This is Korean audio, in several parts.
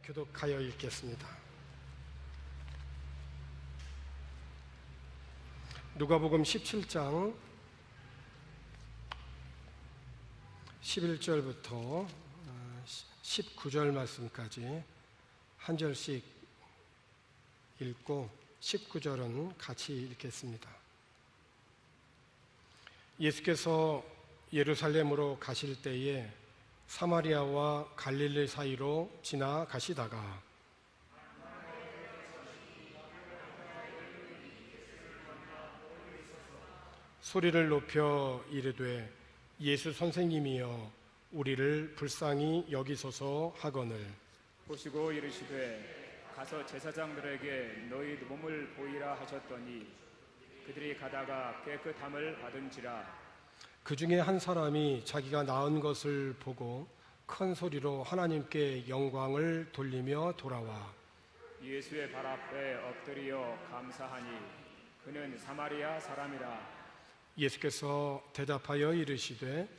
교독하여 읽겠습니다. 누가복음 17장 11절부터 19절 말씀까지 한 절씩 읽고 19절은 같이 읽겠습니다. 예수께서 예루살렘으로 가실 때에 사마리아와 갈릴리 사이로 지나가시다가 소리를 높여 이르되 예수 선생님이여 우리를 불쌍히 여기소서 하거늘 보시고 이르시되 가서 제사장들에게 너희 몸을 보이라 하셨더니 그들이 가다가 깨끗함을 받은지라. 그 중에 한 사람이 자기가 나은 것을 보고 큰 소리로 하나님께 영광을 돌리며 돌아와 예수의 발 앞에 엎드려 감사하니 그는 사마리아 사람이라. 예수께서 대답하여 이르시되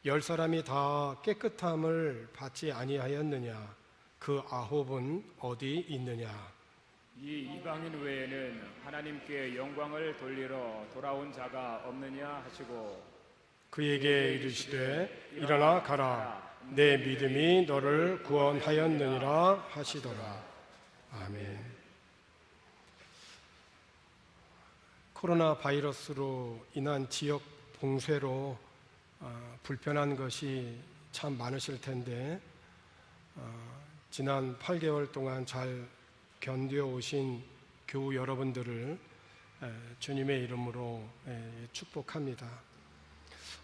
10사람이 다 깨끗함을 받지 아니하였느냐? 그 9은 어디 있느냐? 이 이방인 외에는 하나님께 영광을 돌리러 돌아온 자가 없느냐 하시고 그에게 이르시되 일어나 가라 내 믿음이 너를 구원하였느니라 하시더라. 아멘. 코로나 바이러스로 인한 지역 봉쇄로 불편한 것이 참 많으실 텐데 지난 8개월 동안 잘 견뎌오신 교우 여러분들을 주님의 이름으로 축복합니다.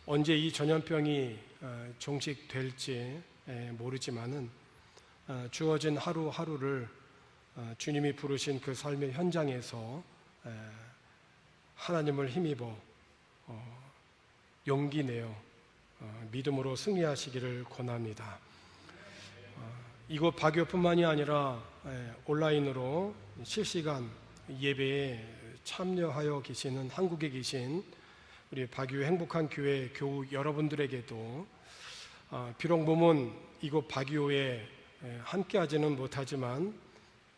언제 이 전염병이 종식될지 모르지만은 주어진 하루하루를 주님이 부르신 그 삶의 현장에서 하나님을 힘입어 용기 내어 믿음으로 승리하시기를 권합니다. 이곳 바교뿐만이 아니라 온라인으로 실시간 예배에 참여하여 계시는 한국에 계신 우리 바교 행복한 교회 교우 여러분들에게도 비록 몸은 이곳 바교에 함께하지는 못하지만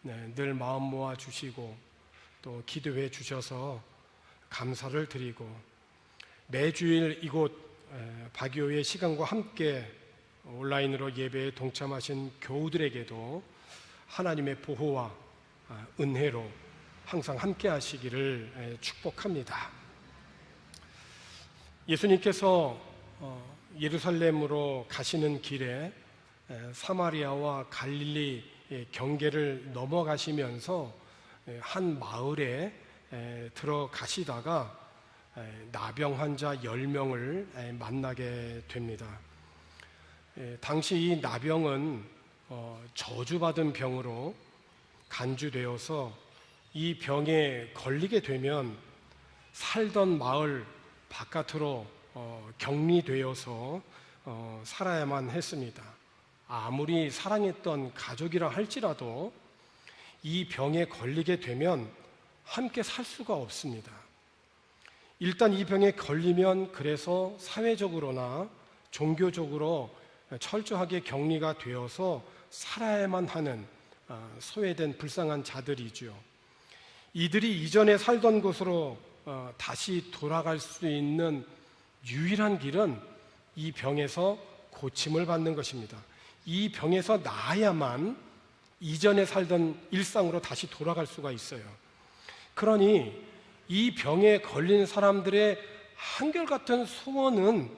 늘 마음 모아 주시고 또 기도해 주셔서 감사를 드리고 매주일 이곳 바교의 시간과 함께 온라인으로 예배에 동참하신 교우들에게도 하나님의 보호와 은혜로 항상 함께 하시기를 축복합니다. 예수님께서 예루살렘으로 가시는 길에 사마리아와 갈릴리 경계를 넘어가시면서 한 마을에 들어가시다가 나병 환자 10명을 만나게 됩니다. 당시 이 나병은 저주받은 병으로 간주되어서 이 병에 걸리게 되면 살던 마을 바깥으로 격리되어서 살아야만 했습니다. 아무리 사랑했던 가족이라 할지라도 이 병에 걸리게 되면 함께 살 수가 없습니다. 일단 이 병에 걸리면 그래서 사회적으로나 종교적으로 철저하게 격리가 되어서 살아야만 하는 소외된 불쌍한 자들이죠. 이들이 이전에 살던 곳으로 다시 돌아갈 수 있는 유일한 길은 이 병에서 고침을 받는 것입니다. 이 병에서 나아야만 이전에 살던 일상으로 다시 돌아갈 수가 있어요. 그러니 이 병에 걸린 사람들의 한결같은 소원은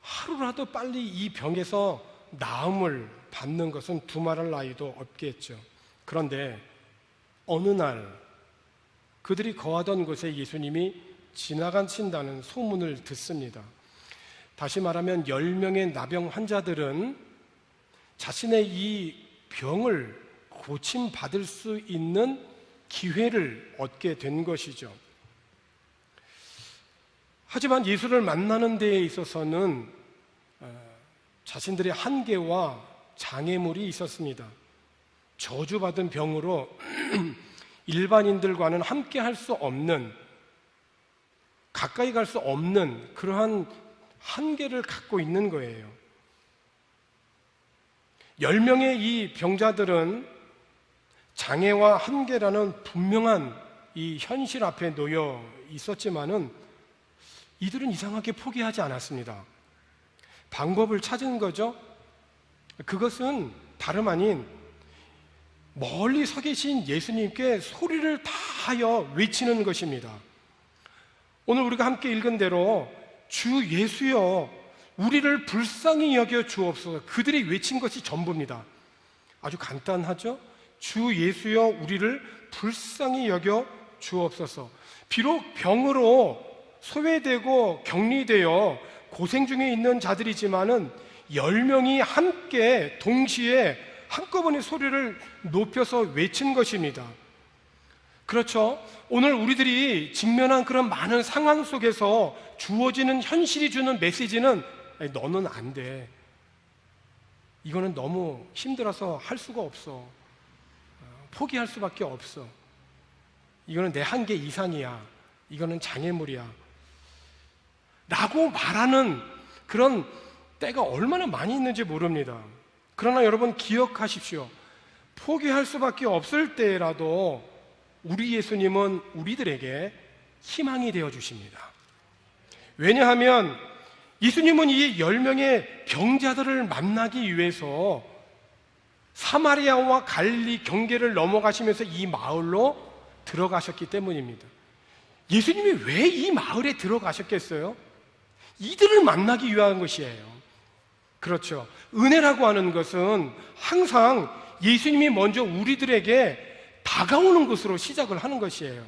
하루라도 빨리 이 병에서 나음을 받는 것은 두말할 나위도 없겠죠. 그런데 어느 날 그들이 거하던 곳에 예수님이 지나가신다는 소문을 듣습니다. 다시 말하면 10명의 나병 환자들은 자신의 이 병을 고침받을 수 있는 기회를 얻게 된 것이죠. 하지만 예수를 만나는 데에 있어서는 자신들의 한계와 장애물이 있었습니다. 저주받은 병으로 일반인들과는 함께 할 수 없는, 가까이 갈 수 없는 그러한 한계를 갖고 있는 거예요. 10명의 이 병자들은 장애와 한계라는 분명한 이 현실 앞에 놓여 있었지만은 이들은 이상하게 포기하지 않았습니다. 방법을 찾은 거죠. 그것은 다름 아닌 멀리 서 계신 예수님께 소리를 다하여 외치는 것입니다. 오늘 우리가 함께 읽은 대로 주 예수여 우리를 불쌍히 여겨 주옵소서, 그들이 외친 것이 전부입니다. 아주 간단하죠? 주 예수여 우리를 불쌍히 여겨 주옵소서. 비록 병으로 소외되고 격리되어 고생 중에 있는 자들이지만은 10명이 함께 동시에 한꺼번에 소리를 높여서 외친 것입니다. 그렇죠? 오늘 우리들이 직면한 그런 많은 상황 속에서 주어지는 현실이 주는 메시지는 너는 안 돼. 이거는 너무 힘들어서 할 수가 없어. 포기할 수밖에 없어. 이거는 내 한계 이상이야. 이거는 장애물이야. 라고 말하는 그런 때가 얼마나 많이 있는지 모릅니다. 그러나 여러분 기억하십시오. 포기할 수밖에 없을 때라도 우리 예수님은 우리들에게 희망이 되어 주십니다. 왜냐하면 예수님은 이 10명의 병자들을 만나기 위해서 사마리아와 갈릴리 경계를 넘어가시면서 이 마을로 들어가셨기 때문입니다. 예수님이 왜 이 마을에 들어가셨겠어요? 이들을 만나기 위한 것이에요. 그렇죠. 은혜라고 하는 것은 항상 예수님이 먼저 우리들에게 다가오는 것으로 시작을 하는 것이에요.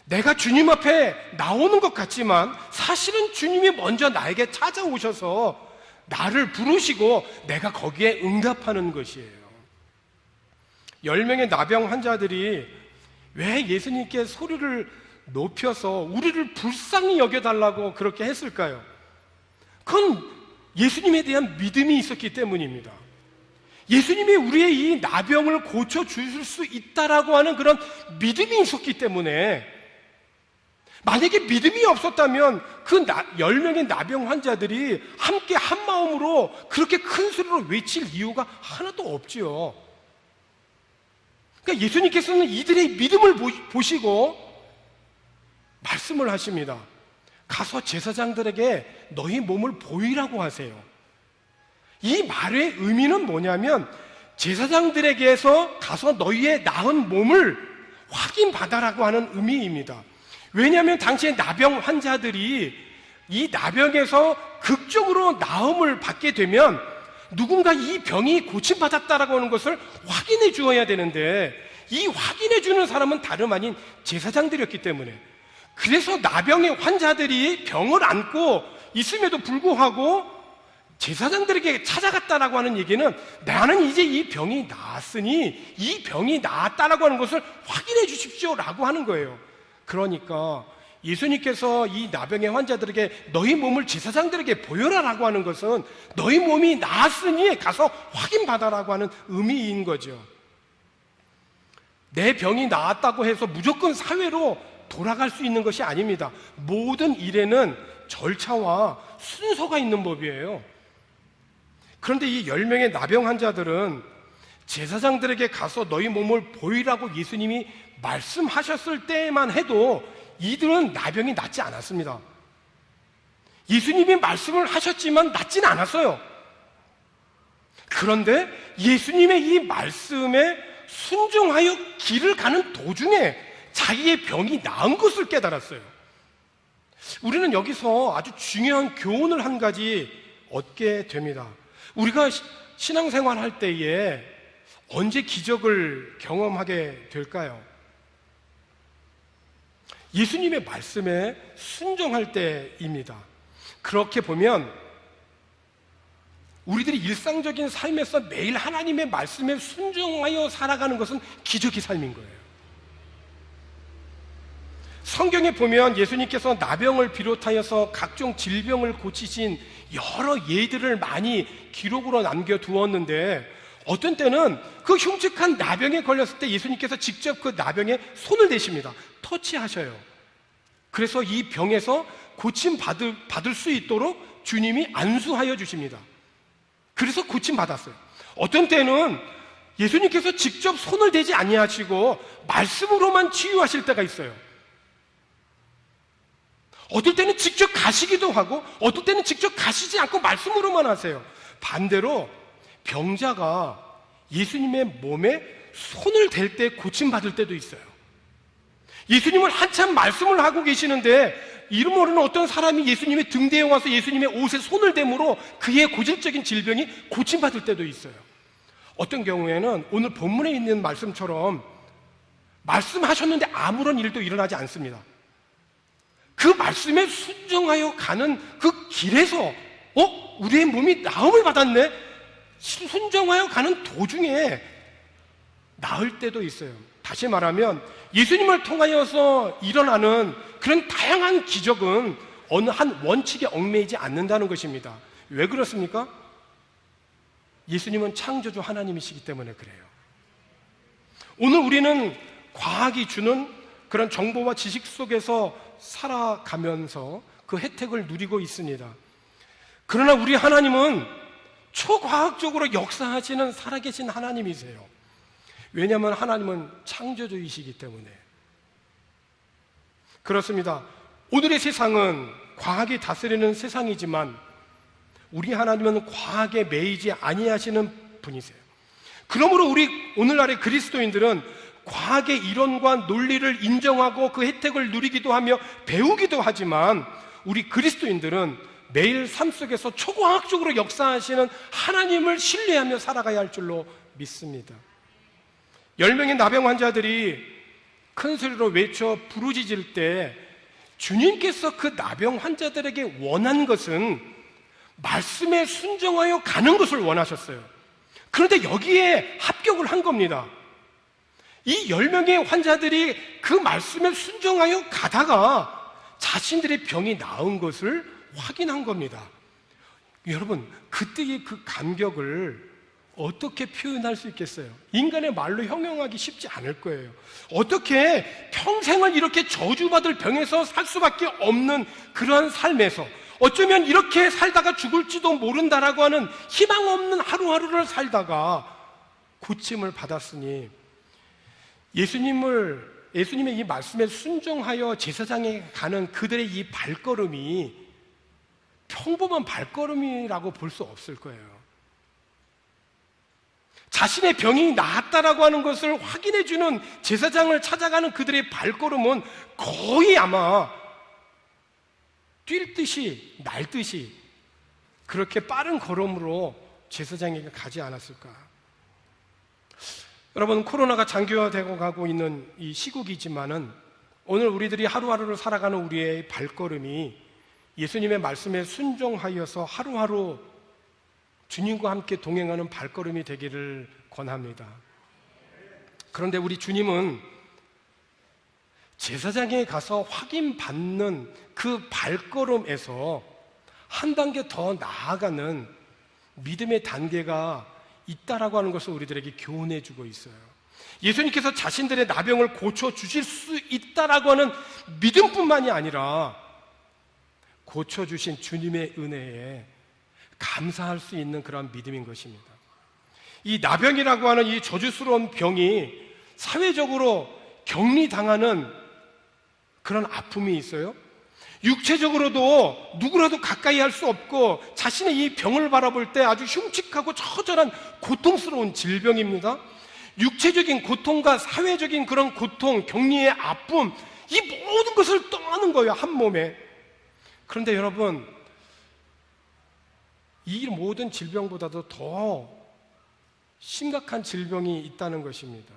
내가 주님 앞에 나오는 것 같지만 사실은 주님이 먼저 나에게 찾아오셔서 나를 부르시고 내가 거기에 응답하는 것이에요. 10명의 나병 환자들이 왜 예수님께 소리를 높여서 우리를 불쌍히 여겨달라고 그렇게 했을까요? 그건 예수님에 대한 믿음이 있었기 때문입니다. 예수님이 우리의 이 나병을 고쳐주실 수 있다라고 하는 그런 믿음이 있었기 때문에, 만약에 믿음이 없었다면 그 10명의 나병 환자들이 함께 한 마음으로 그렇게 큰 소리로 외칠 이유가 하나도 없지요. 그러니까 예수님께서는 이들의 믿음을 보시고 말씀을 하십니다. 가서 제사장들에게 너희 몸을 보이라고 하세요. 이 말의 의미는 뭐냐면 제사장들에게서 가서 너희의 나은 몸을 확인받아라고 하는 의미입니다. 왜냐하면 당시에 나병 환자들이 이 나병에서 극적으로 나음을 받게 되면 누군가 이 병이 고침받았다라고 하는 것을 확인해 주어야 되는데, 이 확인해 주는 사람은 다름 아닌 제사장들이었기 때문에, 그래서 나병의 환자들이 병을 안고 있음에도 불구하고 제사장들에게 찾아갔다라고 하는 얘기는 나는 이제 이 병이 나았으니 이 병이 나았다라고 하는 것을 확인해 주십시오라고 하는 거예요. 그러니까 예수님께서 이 나병의 환자들에게 너희 몸을 제사장들에게 보여라라고 하는 것은 너희 몸이 나았으니 가서 확인받아라고 하는 의미인 거죠. 내 병이 나았다고 해서 무조건 사회로 돌아갈 수 있는 것이 아닙니다. 모든 일에는 절차와 순서가 있는 법이에요. 그런데 이 10명의 나병 환자들은 제사장들에게 가서 너희 몸을 보이라고 예수님이 말씀하셨을 때만 해도 이들은 나병이 낫지 않았습니다. 예수님이 말씀을 하셨지만 낫지는 않았어요. 그런데 예수님의 이 말씀에 순종하여 길을 가는 도중에 자기의 병이 나은 것을 깨달았어요. 우리는 여기서 아주 중요한 교훈을 한 가지 얻게 됩니다. 우리가 신앙생활 할 때에 언제 기적을 경험하게 될까요? 예수님의 말씀에 순종할 때입니다. 그렇게 보면 우리들이 일상적인 삶에서 매일 하나님의 말씀에 순종하여 살아가는 것은 기적의 삶인 거예요. 성경에 보면 예수님께서 나병을 비롯하여서 각종 질병을 고치신 여러 예들을 많이 기록으로 남겨두었는데, 어떤 때는 그 흉측한 나병에 걸렸을 때 예수님께서 직접 그 나병에 손을 대십니다. 터치하셔요. 그래서 이 병에서 고침받을 수 있도록 주님이 안수하여 주십니다. 그래서 고침받았어요. 어떤 때는 예수님께서 직접 손을 대지 아니하시고 말씀으로만 치유하실 때가 있어요. 어떨 때는 직접 가시기도 하고 어떨 때는 직접 가시지 않고 말씀으로만 하세요. 반대로 병자가 예수님의 몸에 손을 댈 때 고침받을 때도 있어요. 예수님을 한참 말씀을 하고 계시는데 이름 모르는 어떤 사람이 예수님의 등대에 와서 예수님의 옷에 손을 대므로 그의 고질적인 질병이 고침받을 때도 있어요. 어떤 경우에는 오늘 본문에 있는 말씀처럼 말씀하셨는데 아무런 일도 일어나지 않습니다. 그 말씀에 순종하여 가는 그 길에서 우리의 몸이 나음을 받았네? 순종하여 가는 도중에 나을 때도 있어요. 다시 말하면 예수님을 통하여서 일어나는 그런 다양한 기적은 어느 한 원칙에 얽매이지 않는다는 것입니다. 왜 그렇습니까? 예수님은 창조주 하나님이시기 때문에 그래요. 오늘 우리는 과학이 주는 그런 정보와 지식 속에서 살아가면서 그 혜택을 누리고 있습니다. 그러나 우리 하나님은 초과학적으로 역사하시는 살아계신 하나님이세요. 왜냐하면 하나님은 창조주이시기 때문에. 그렇습니다. 오늘의 세상은 과학이 다스리는 세상이지만 우리 하나님은 과학에 매이지 아니하시는 분이세요. 그러므로 우리 오늘날의 그리스도인들은 과학의 이론과 논리를 인정하고 그 혜택을 누리기도 하며 배우기도 하지만 우리 그리스도인들은 매일 삶 속에서 초과학적으로 역사하시는 하나님을 신뢰하며 살아가야 할 줄로 믿습니다. 10명의 나병 환자들이 큰 소리로 외쳐 부르짖을 때 주님께서 그 나병 환자들에게 원한 것은 말씀에 순종하여 가는 것을 원하셨어요. 그런데 여기에 합격을 한 겁니다. 이 10명의 환자들이 그 말씀에 순종하여 가다가 자신들의 병이 나은 것을 확인한 겁니다. 여러분, 그때의 그 감격을 어떻게 표현할 수 있겠어요? 인간의 말로 형용하기 쉽지 않을 거예요. 어떻게 평생을 이렇게 저주받을 병에서 살 수밖에 없는 그러한 삶에서 어쩌면 이렇게 살다가 죽을지도 모른다라고 하는 희망 없는 하루하루를 살다가 고침을 받았으니 예수님의 이 말씀에 순종하여 제사장에 가는 그들의 이 발걸음이 평범한 발걸음이라고 볼 수 없을 거예요. 자신의 병이 나았다라고 하는 것을 확인해주는 제사장을 찾아가는 그들의 발걸음은 거의 아마 뛸 듯이 날듯이 그렇게 빠른 걸음으로 제사장에게 가지 않았을까. 여러분, 코로나가 장기화되고 가고 있는 이 시국이지만은 오늘 우리들이 하루하루를 살아가는 우리의 발걸음이 예수님의 말씀에 순종하여서 하루하루 주님과 함께 동행하는 발걸음이 되기를 권합니다. 그런데 우리 주님은 제사장에 가서 확인받는 그 발걸음에서 한 단계 더 나아가는 믿음의 단계가 있다라고 하는 것을 우리들에게 교훈해 주고 있어요. 예수님께서 자신들의 나병을 고쳐주실 수 있다라고 하는 믿음뿐만이 아니라 고쳐주신 주님의 은혜에 감사할 수 있는 그런 믿음인 것입니다. 이 나병이라고 하는 이 저주스러운 병이 사회적으로 격리당하는 그런 아픔이 있어요. 육체적으로도 누구라도 가까이 할 수 없고 자신의 이 병을 바라볼 때 아주 흉측하고 처절한 고통스러운 질병입니다. 육체적인 고통과 사회적인 그런 고통, 격리의 아픔, 이 모든 것을 떠나는 거예요, 한 몸에. 그런데 여러분, 이 모든 질병보다도 더 심각한 질병이 있다는 것입니다.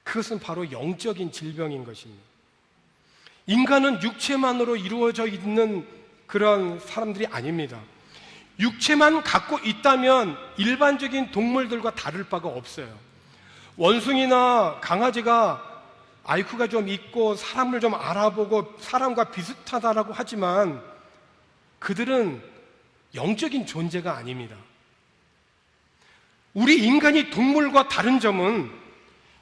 그것은 바로 영적인 질병인 것입니다. 인간은 육체만으로 이루어져 있는 그런 사람들이 아닙니다. 육체만 갖고 있다면 일반적인 동물들과 다를 바가 없어요. 원숭이나 강아지가 IQ가 좀 있고 사람을 좀 알아보고 사람과 비슷하다라고 하지만 그들은 영적인 존재가 아닙니다. 우리 인간이 동물과 다른 점은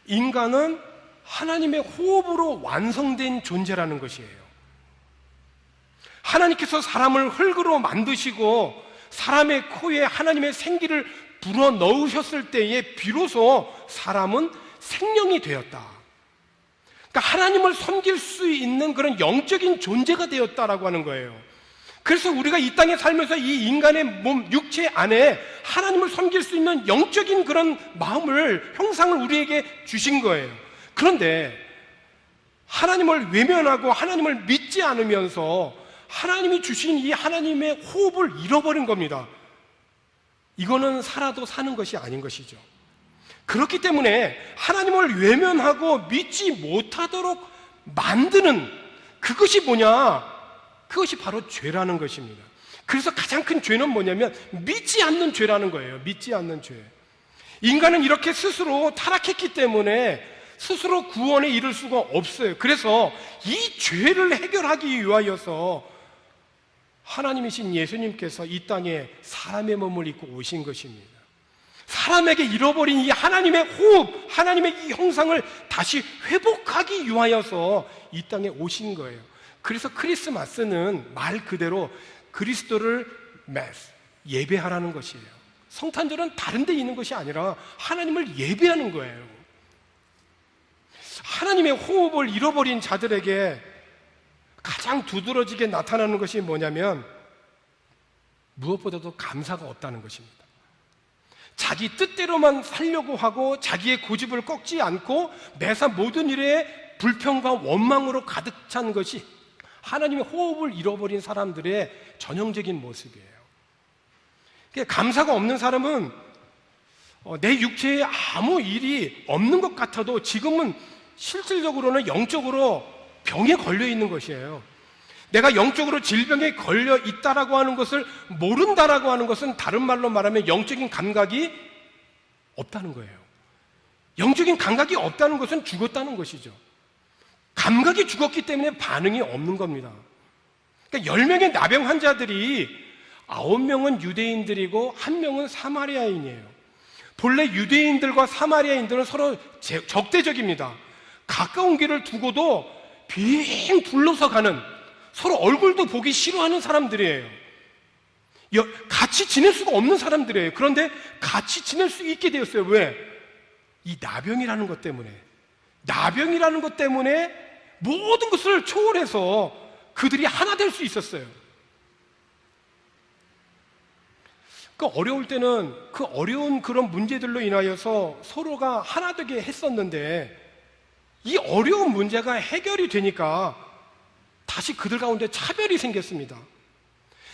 인간은 하나님의 호흡으로 완성된 존재라는 것이에요. 하나님께서 사람을 흙으로 만드시고 사람의 코에 하나님의 생기를 불어 넣으셨을 때에 비로소 사람은 생명이 되었다. 그러니까 하나님을 섬길 수 있는 그런 영적인 존재가 되었다라고 하는 거예요. 그래서 우리가 이 땅에 살면서 이 인간의 몸, 육체 안에 하나님을 섬길 수 있는 영적인 그런 마음을, 형상을 우리에게 주신 거예요. 그런데 하나님을 외면하고 하나님을 믿지 않으면서 하나님이 주신 이 하나님의 호흡을 잃어버린 겁니다. 이거는 살아도 사는 것이 아닌 것이죠. 그렇기 때문에 하나님을 외면하고 믿지 못하도록 만드는 그것이 뭐냐? 그것이 바로 죄라는 것입니다. 그래서 가장 큰 죄는 뭐냐면 믿지 않는 죄라는 거예요. 믿지 않는 죄. 인간은 이렇게 스스로 타락했기 때문에 스스로 구원에 이를 수가 없어요. 그래서 이 죄를 해결하기 위하여서 하나님이신 예수님께서 이 땅에 사람의 몸을 입고 오신 것입니다. 사람에게 잃어버린 이 하나님의 호흡, 하나님의 이 형상을 다시 회복하기 위하여서 이 땅에 오신 거예요. 그래서 크리스마스는 말 그대로 그리스도를 예배하라는 것이에요. 성탄절은 다른 데 있는 것이 아니라 하나님을 예배하는 거예요. 하나님의 호흡을 잃어버린 자들에게 가장 두드러지게 나타나는 것이 뭐냐면 무엇보다도 감사가 없다는 것입니다. 자기 뜻대로만 살려고 하고 자기의 고집을 꺾지 않고 매사 모든 일에 불평과 원망으로 가득 찬 것이 하나님의 호흡을 잃어버린 사람들의 전형적인 모습이에요. 감사가 없는 사람은 내 육체에 아무 일이 없는 것 같아도 지금은 실질적으로는 영적으로 병에 걸려 있는 것이에요. 내가 영적으로 질병에 걸려 있다라고 하는 것을 모른다라고 하는 것은 다른 말로 말하면 영적인 감각이 없다는 거예요. 영적인 감각이 없다는 것은 죽었다는 것이죠. 감각이 죽었기 때문에 반응이 없는 겁니다. 그러니까 10명의 나병 환자들이 9명은 유대인들이고 1명은 사마리아인이에요. 본래 유대인들과 사마리아인들은 서로 적대적입니다. 가까운 길을 두고도 빙 둘러서 가는, 서로 얼굴도 보기 싫어하는 사람들이에요. 같이 지낼 수가 없는 사람들이에요. 그런데 같이 지낼 수 있게 되었어요. 왜? 이 나병이라는 것 때문에. 나병이라는 것 때문에 모든 것을 초월해서 그들이 하나 될 수 있었어요. 그 어려울 때는 그 어려운 그런 문제들로 인하여서 서로가 하나 되게 했었는데 이 어려운 문제가 해결이 되니까 다시 그들 가운데 차별이 생겼습니다.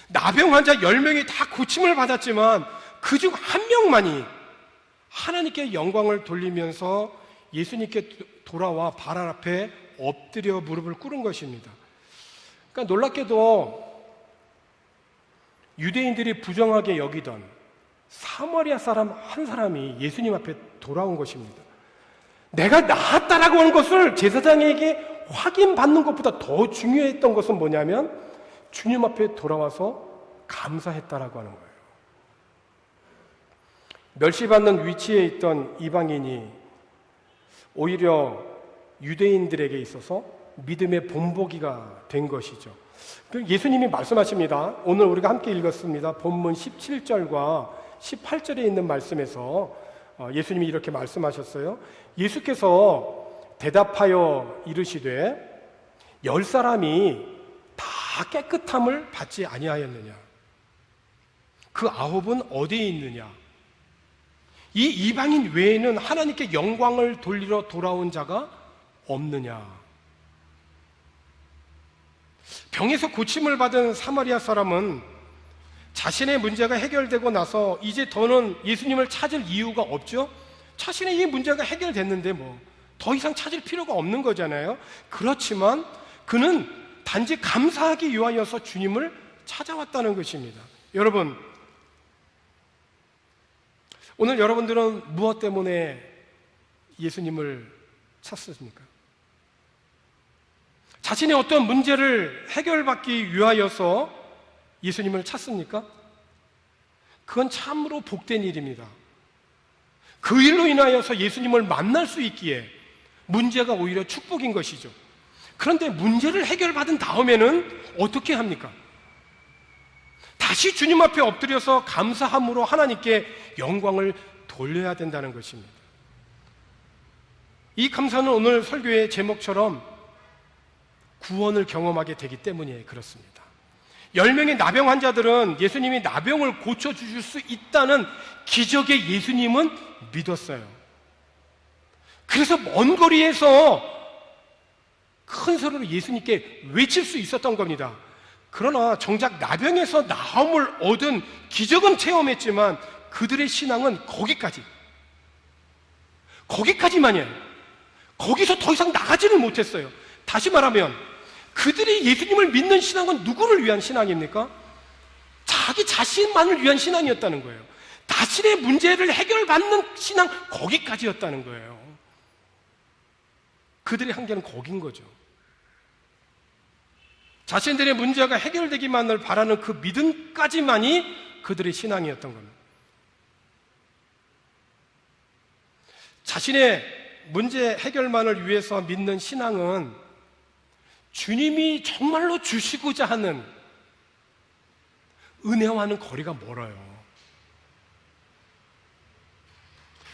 나병 환자 10명이 다 고침을 받았지만 그중 1명만이 하나님께 영광을 돌리면서 예수님께 돌아와 발 앞에 엎드려 무릎을 꿇은 것입니다. 그러니까 놀랍게도 유대인들이 부정하게 여기던 사마리아 사람 한 사람이 예수님 앞에 돌아온 것입니다. 내가 나았다라고 하는 것을 제사장에게 확인받는 것보다 더 중요했던 것은 뭐냐면 주님 앞에 돌아와서 감사했다라고 하는 거예요. 멸시받는 위치에 있던 이방인이 오히려 유대인들에게 있어서 믿음의 본보기가 된 것이죠. 예수님이 말씀하십니다. 오늘 우리가 함께 읽었습니다. 본문 17절과 18절에 있는 말씀에서 예수님이 이렇게 말씀하셨어요. 예수께서 대답하여 이르시되 10사람이 다 깨끗함을 받지 아니하였느냐? 그 9은 어디에 있느냐? 이 이방인 외에는 하나님께 영광을 돌리러 돌아온 자가 없느냐? 병에서 고침을 받은 사마리아 사람은 자신의 문제가 해결되고 나서 이제 더는 예수님을 찾을 이유가 없죠? 자신의 이 문제가 해결됐는데 더 이상 찾을 필요가 없는 거잖아요. 그렇지만 그는 단지 감사하기 위하여서 주님을 찾아왔다는 것입니다. 여러분, 오늘 여러분들은 무엇 때문에 예수님을 찾습니까? 자신의 어떤 문제를 해결받기 위하여서 예수님을 찾습니까? 그건 참으로 복된 일입니다. 그 일로 인하여서 예수님을 만날 수 있기에 문제가 오히려 축복인 것이죠. 그런데 문제를 해결받은 다음에는 어떻게 합니까? 다시 주님 앞에 엎드려서 감사함으로 하나님께 영광을 돌려야 된다는 것입니다. 이 감사는 오늘 설교의 제목처럼 구원을 경험하게 되기 때문에 그렇습니다. 10명의 나병 환자들은 예수님이 나병을 고쳐주실 수 있다는 기적의 예수님은 믿었어요. 그래서 먼 거리에서 큰 소리로 예수님께 외칠 수 있었던 겁니다. 그러나 정작 나병에서 나음을 얻은 기적은 체험했지만 그들의 신앙은 거기까지만이에요. 거기서 더 이상 나가지를 못했어요. 다시 말하면 그들이 예수님을 믿는 신앙은 누구를 위한 신앙입니까? 자기 자신만을 위한 신앙이었다는 거예요. 자신의 문제를 해결받는 신앙, 거기까지였다는 거예요. 그들의 한계는 거긴 거죠. 자신들의 문제가 해결되기만을 바라는 그 믿음까지만이 그들의 신앙이었던 겁니다. 자신의 문제 해결만을 위해서 믿는 신앙은 주님이 정말로 주시고자 하는 은혜와는 거리가 멀어요.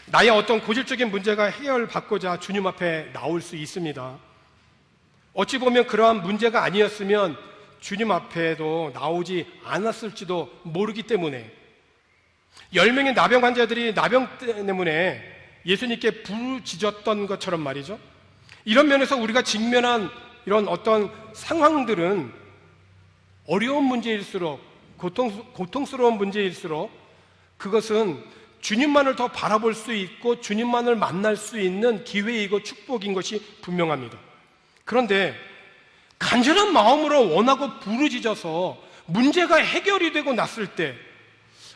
나의 어떤 고질적인 문제가 해결받고자 주님 앞에 나올 수 있습니다. 어찌 보면 그러한 문제가 아니었으면 주님 앞에도 나오지 않았을지도 모르기 때문에 10명의 나병 환자들이 나병 때문에 예수님께 부르짖었던 것처럼 말이죠. 이런 면에서 우리가 직면한 이런 어떤 상황들은 어려운 문제일수록 고통스러운 문제일수록 그것은 주님만을 더 바라볼 수 있고 주님만을 만날 수 있는 기회이고 축복인 것이 분명합니다. 그런데 간절한 마음으로 원하고 부르짖어서 문제가 해결이 되고 났을 때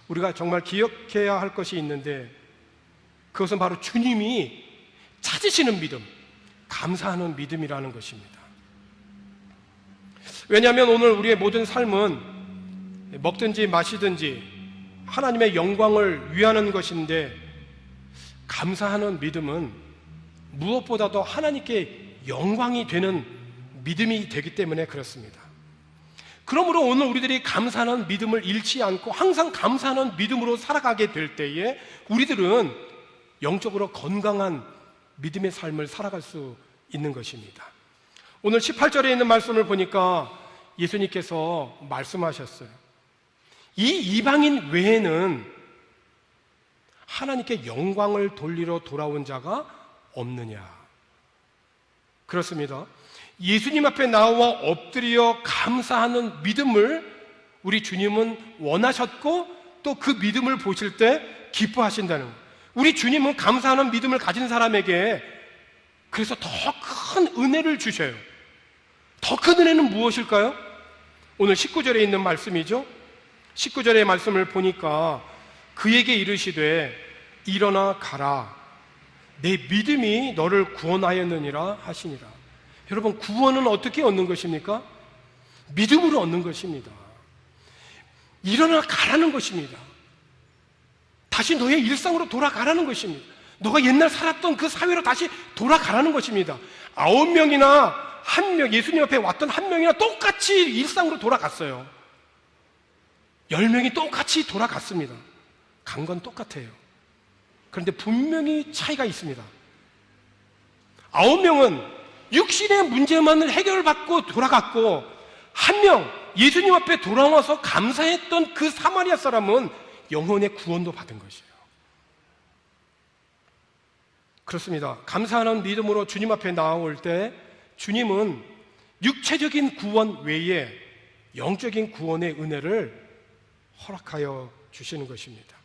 우리가 정말 기억해야 할 것이 있는데 그것은 바로 주님이 찾으시는 믿음, 감사하는 믿음이라는 것입니다. 왜냐하면 오늘 우리의 모든 삶은 먹든지 마시든지 하나님의 영광을 위하는 것인데 감사하는 믿음은 무엇보다도 하나님께 영광이 되는 믿음이 되기 때문에 그렇습니다. 그러므로 오늘 우리들이 감사하는 믿음을 잃지 않고 항상 감사하는 믿음으로 살아가게 될 때에 우리들은 영적으로 건강한 믿음의 삶을 살아갈 수 있는 것입니다. 오늘 18절에 있는 말씀을 보니까 예수님께서 말씀하셨어요. 이 이방인 외에는 하나님께 영광을 돌리러 돌아온 자가 없느냐. 그렇습니다. 예수님 앞에 나와 엎드려 감사하는 믿음을 우리 주님은 원하셨고 또 그 믿음을 보실 때 기뻐하신다는 거예요. 우리 주님은 감사하는 믿음을 가진 사람에게 그래서 더 큰 은혜를 주셔요. 더 큰 은혜는 무엇일까요? 오늘 19절에 있는 말씀이죠. 19절의 말씀을 보니까 그에게 이르시되 일어나 가라 내 믿음이 너를 구원하였느니라 하시니라. 여러분, 구원은 어떻게 얻는 것입니까? 믿음으로 얻는 것입니다. 일어나 가라는 것입니다. 다시 너의 일상으로 돌아가라는 것입니다. 너가 옛날 살았던 그 사회로 다시 돌아가라는 것입니다. 9명이나 1명, 예수님 앞에 왔던 1명이나 똑같이 일상으로 돌아갔어요. 10명이 똑같이 돌아갔습니다. 간 건 똑같아요. 그런데 분명히 차이가 있습니다. 9명은 육신의 문제만을 해결받고 돌아갔고 1명, 예수님 앞에 돌아와서 감사했던 그 사마리아 사람은 영혼의 구원도 받은 것이에요. 그렇습니다. 감사하는 믿음으로 주님 앞에 나올 때 주님은 육체적인 구원 외에 영적인 구원의 은혜를 허락하여 주시는 것입니다.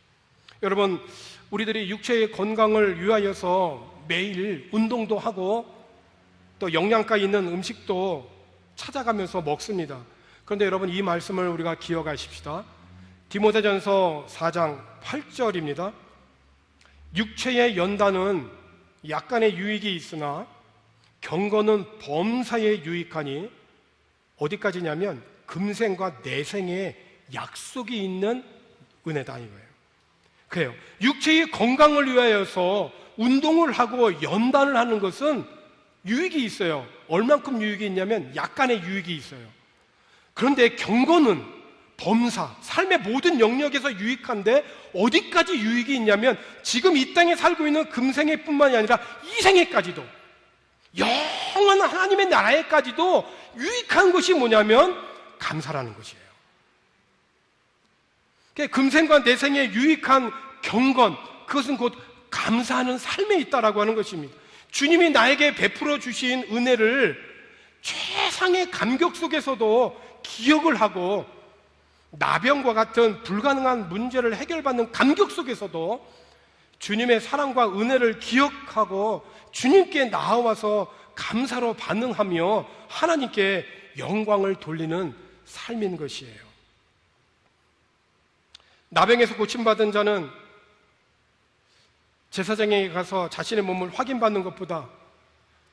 여러분, 우리들이 육체의 건강을 위하여서 매일 운동도 하고 또 영양가 있는 음식도 찾아가면서 먹습니다. 그런데 여러분, 이 말씀을 우리가 기억하십시다. 디모데전서 4장 8절입니다. 육체의 연단은 약간의 유익이 있으나 경건은 범사에 유익하니 어디까지냐면 금생과 내생에 약속이 있는 은혜다 이거예요. 그래요. 육체의 건강을 위하여서 운동을 하고 연단을 하는 것은 유익이 있어요. 얼만큼 유익이 있냐면 약간의 유익이 있어요. 그런데 경건은 범사, 삶의 모든 영역에서 유익한데 어디까지 유익이 있냐면 지금 이 땅에 살고 있는 금생애 뿐만이 아니라 이생애까지도, 영원한 하나님의 나라에까지도 유익한 것이 뭐냐면 감사라는 것이에요. 금생과 내생의 유익한 경건, 그것은 곧 감사하는 삶에 있다라고 하는 것입니다. 주님이 나에게 베풀어 주신 은혜를 최상의 감격 속에서도 기억을 하고, 나병과 같은 불가능한 문제를 해결받는 감격 속에서도 주님의 사랑과 은혜를 기억하고 주님께 나아와서 감사로 반응하며 하나님께 영광을 돌리는 삶인 것이에요. 나병에서 고침받은 자는 제사장에게 가서 자신의 몸을 확인받는 것보다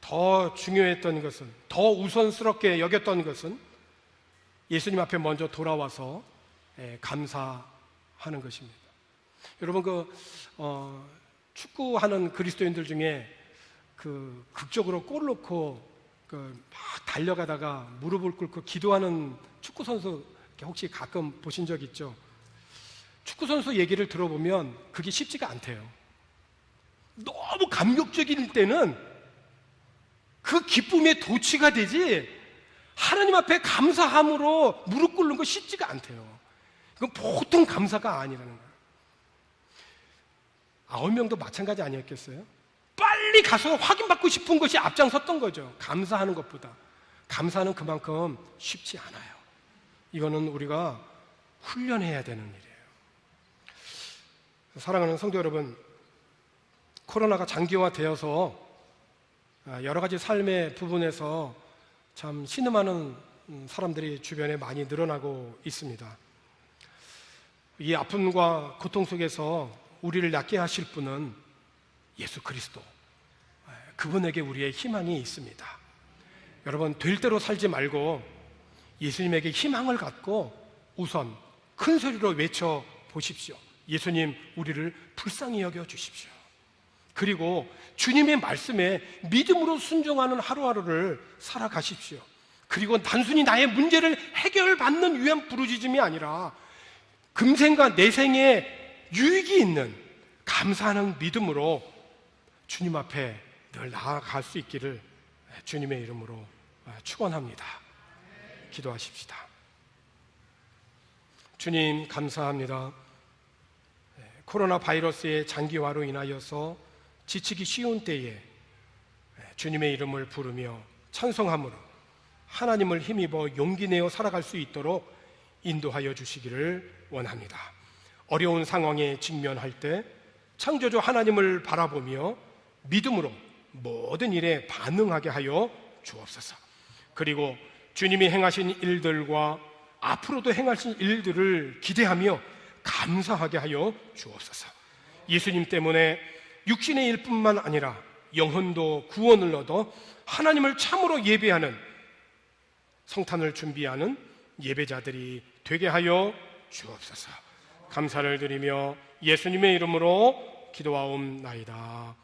더 중요했던 것은, 더 우선스럽게 여겼던 것은 예수님 앞에 먼저 돌아와서 감사하는 것입니다. 여러분, 축구하는 그리스도인들 중에 극적으로 골 넣고 막 달려가다가 무릎을 꿇고 기도하는 축구 선수 혹시 가끔 보신 적 있죠? 축구 선수 얘기를 들어보면 그게 쉽지가 않대요. 너무 감격적일 때는 그 기쁨에 도취가 되지 하나님 앞에 감사함으로 무릎 꿇는 거 쉽지가 않대요. 그건 보통 감사가 아니라는 거예요. 9명도 마찬가지 아니었겠어요? 빨리 가서 확인받고 싶은 것이 앞장섰던 거죠. 감사하는 것보다. 감사는 그만큼 쉽지 않아요. 이거는 우리가 훈련해야 되는 일이에요. 사랑하는 성도 여러분, 코로나가 장기화되어서 여러 가지 삶의 부분에서 참 신음하는 사람들이 주변에 많이 늘어나고 있습니다. 이 아픔과 고통 속에서 우리를 낫게 하실 분은 예수 그리스도, 그분에게 우리의 희망이 있습니다. 여러분, 될 대로 살지 말고 예수님에게 희망을 갖고 우선 큰 소리로 외쳐 보십시오. 예수님, 우리를 불쌍히 여겨 주십시오. 그리고 주님의 말씀에 믿음으로 순종하는 하루하루를 살아가십시오. 그리고 단순히 나의 문제를 해결받는 위한 부르짖음이 아니라 금생과 내생에 유익이 있는 감사하는 믿음으로 주님 앞에 늘 나아갈 수 있기를 주님의 이름으로 축원합니다. 기도하십시다. 주님, 감사합니다. 코로나 바이러스의 장기화로 인하여서 지치기 쉬운 때에 주님의 이름을 부르며 찬송함으로 하나님을 힘입어 용기 내어 살아갈 수 있도록 인도하여 주시기를 원합니다. 어려운 상황에 직면할 때 창조주 하나님을 바라보며 믿음으로 모든 일에 반응하게 하여 주옵소서. 그리고 주님이 행하신 일들과 앞으로도 행하신 일들을 기대하며 감사하게 하여 주옵소서. 예수님 때문에 육신의 일뿐만 아니라 영혼도 구원을 얻어 하나님을 참으로 예배하는, 성탄을 준비하는 예배자들이 되게 하여 주옵소서. 감사를 드리며 예수님의 이름으로 기도하옵나이다.